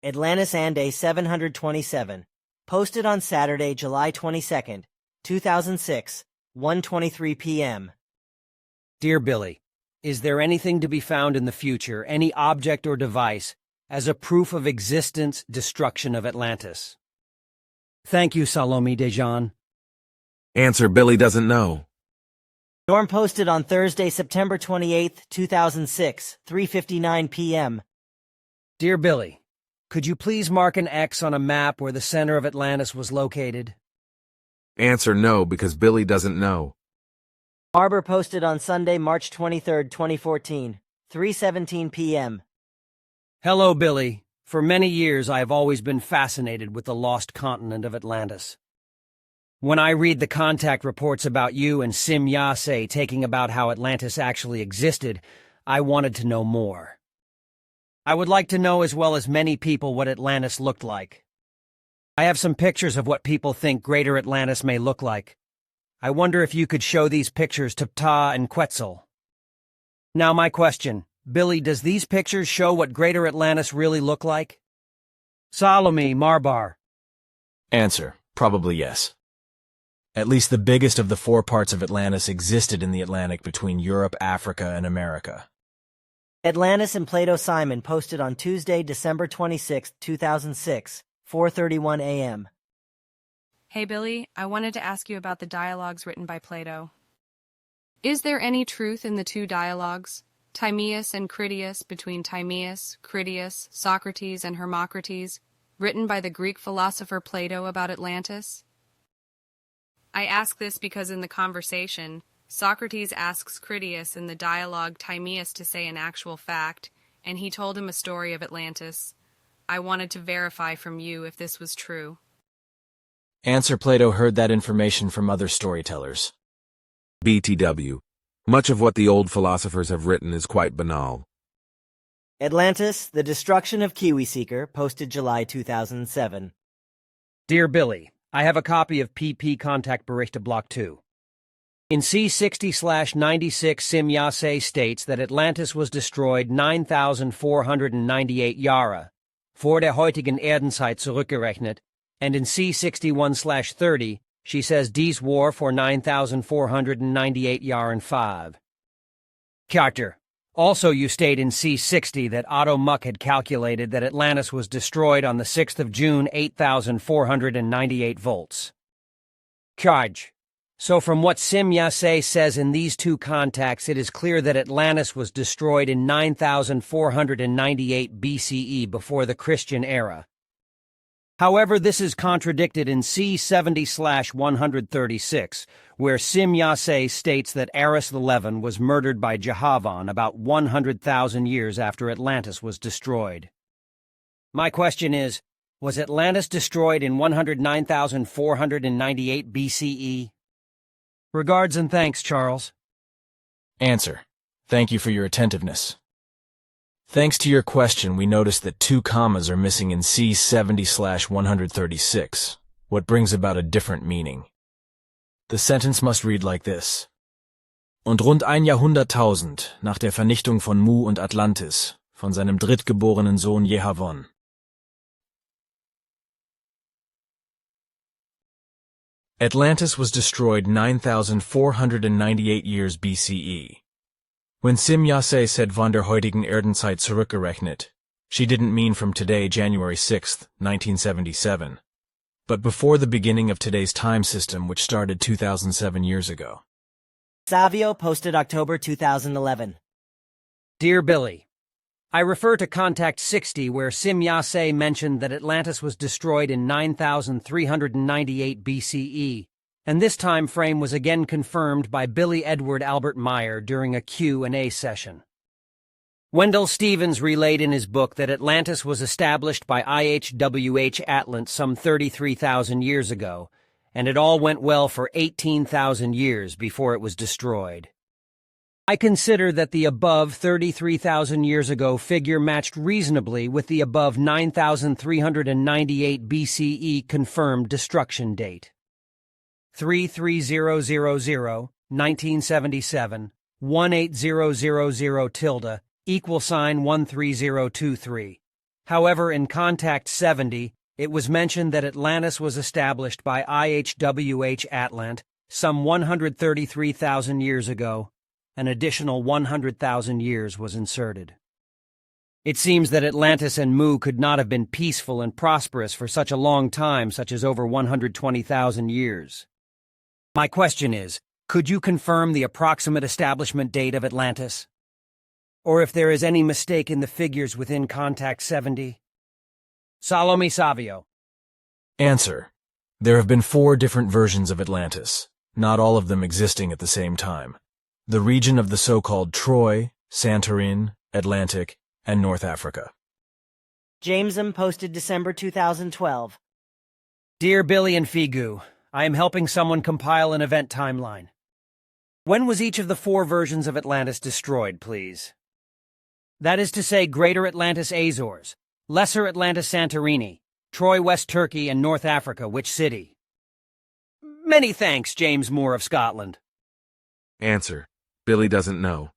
Atlantis Ande 727. Posted on Saturday, July 22, 2006, 1:23 p.m. Dear Billy, is there anything to be found in the future, any object or device, as a proof of existence, destruction of Atlantis? Thank you, Salome Dejan. Answer: Billy doesn't know. Norm posted on Thursday, September 28, 2006, 3:59 p.m. Dear Billy, could you please mark an X on a map where the center of Atlantis was located? Answer: no, because Billy doesn't know. Arbor posted on Sunday, March 23, 2014, 3:17 p.m. Hello, Billy. For many years, I have always been fascinated with the lost continent of Atlantis. When I read the contact reports about you and Sim Yase taking about how Atlantis actually existed, I wanted to know more. I would like to know, as well as many people, what Atlantis looked like. I have some pictures of what people think Greater Atlantis may look like. I wonder if you could show these pictures to Ptah and Quetzal. Now my question, Billy, does these pictures show what Greater Atlantis really look like? Salome Marbar. Answer: probably yes. At least the biggest of the four parts of Atlantis existed in the Atlantic between Europe, Africa, and America. Atlantis and Plato Simon posted on Tuesday, December 26, 2006, 4:31 a.m. Hey Billy, I wanted to ask you about the dialogues written by Plato. Is there any truth in the two dialogues, Timaeus and Critias, between Timaeus, Critias, Socrates, and Hermocrates, written by the Greek philosopher Plato about Atlantis? I ask this because in the conversation, Socrates asks Critias in the dialogue Timaeus to say an actual fact, and he told him a story of Atlantis. I wanted to verify from you if this was true. Answer: Plato heard that information from other storytellers. BTW. Much of what the old philosophers have written is quite banal. Atlantis, The Destruction of Kiwi Seeker, posted July 2007. Dear Billy, I have a copy of PP Contact Berichte Block 2. In C60/96, Sim Yase states that Atlantis was destroyed 9,498 Jahre vor der heutigen Erdenzeit zurückgerechnet, and in C61/30, she says dies war for 9,498 Jahren 5. Carter. Also, you state in C60 that Otto Muck had calculated that Atlantis was destroyed on the 6th of June, 8,498 volts. Charge. So from what Sim Yase says in these two contacts, it is clear that Atlantis was destroyed in 9,498 BCE before the Christian era. However, this is contradicted in C70/136, where Sim Yase states that Aris XI was murdered by Jehavan about 100,000 years after Atlantis was destroyed. My question is, was Atlantis destroyed in 109,498 BCE? Regards and thanks, Charles. Answer: thank you for your attentiveness. Thanks to your question, we noticed that 2 commas are missing in C70/136, what brings about a different meaning. The sentence must read like this. Und rund ein Jahrhunderttausend nach der Vernichtung von Mu und Atlantis, von seinem drittgeborenen Sohn Jehavon. Atlantis was destroyed 9,498 years BCE. When Sim Yase said von der heutigen Erdenzeit zurückgerechnet, she didn't mean from today, January 6, 1977, but before the beginning of today's time system, which started 2,007 years ago. Savio posted October 2011. Dear Billy, I refer to Contact 60, where Sim Yase mentioned that Atlantis was destroyed in 9,398 BCE, and this time frame was again confirmed by Billy Edward Albert Meyer during a Q&A session. Wendell Stevens relayed in his book that Atlantis was established by IHWH Atlant some 33,000 years ago, and it all went well for 18,000 years before it was destroyed. I consider that the above 33,000 years ago figure matched reasonably with the above 9,398 BCE confirmed destruction date. 33000, 1977, 18000 =, =, 13023. However, in Contact 70, it was mentioned that Atlantis was established by IHWH Atlant some 133,000 years ago. An additional 100,000 years was inserted. It seems that Atlantis and Mu could not have been peaceful and prosperous for such a long time, such as over 120,000 years. My question is, could you confirm the approximate establishment date of Atlantis? Or if there is any mistake in the figures within Contact 70? Salome Savio. Answer. There have been 4 different versions of Atlantis, not all of them existing at the same time. The region of the so-called Troy, Santorin, Atlantic, and North Africa. Jameson posted December 2012. Dear Billy and Figu, I am helping someone compile an event timeline. When was each of the 4 versions of Atlantis destroyed, please? That is to say, Greater Atlantis Azores, Lesser Atlantis Santorini, Troy West Turkey, and North Africa, which city? Many thanks, James Moore of Scotland. Answer. Billy doesn't know.